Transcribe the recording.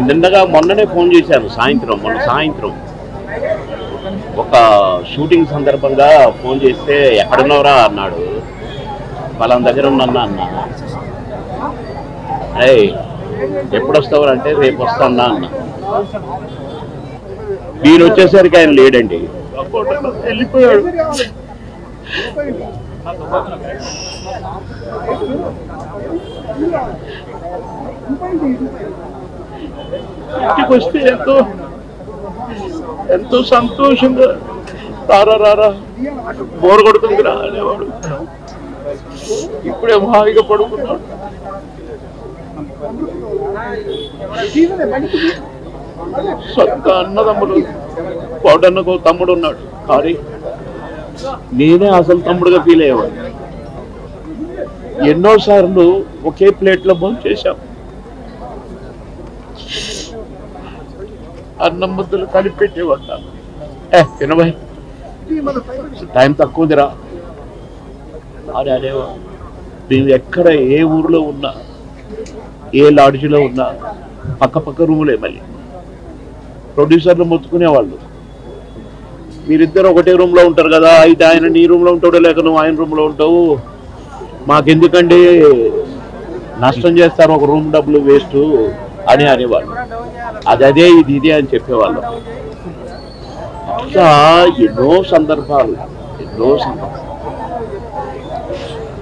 నిన్నగా మొన్ననే ఫోన్ చేశాను మొన్న సాయంత్రం ఒక షూటింగ్ సందర్భంగా ఫోన్ చేస్తే ఎక్కడున్నావురా అన్నాడు. వాళ్ళ దగ్గర ఉన్నా అన్న. అయ్యి ఎప్పుడు వస్తావురా అంటే రేపు వస్తానా అన్న. నేను వచ్చేసరికి ఆయన లేడండి, వెళ్ళిపోయాడు. ఇంటికి వస్తే ఎంతో సంతోషంగా రారా బోర్ కొడుతుందిరా అనేవాడు. ఇప్పుడే హాయిగా పడుకున్నాడు. సొంత అన్నదమ్ముడు పౌడన్నకు తమ్ముడు ఉన్నాడు కానీ నేనే అసలు తమ్ముడుగా ఫీల్ అయ్యేవాడు. ఎన్నోసార్లు ఒకే ప్లేట్లో భోజనం చేశాం. అన్నం ముద్దలు కలిపి పెట్టేవాడు. తినబాయ్ టైం తక్కువదిరా అని అనేవాడు. నేను ఎక్కడ ఏ ఊర్లో ఉన్నా ఏ లాడ్జిలో ఉన్నా పక్క రూములే. మళ్ళీ ప్రొడ్యూసర్లు మొత్తుకునేవాళ్ళు, మీరిద్దరు ఒకటే రూమ్లో ఉంటారు కదా, అయితే ఆయన నీ రూమ్లో ఉంటాడో లేక నువ్వు ఆయన రూమ్లో ఉంటావు, మాకెందుకండి నష్టం చేస్తారు, ఒక రూమ్ డబ్బులు వేస్ట్ అని అనేవాళ్ళు. అదే ఇది అని చెప్పేవాళ్ళు. అట్లా ఎన్నో సందర్భాలు.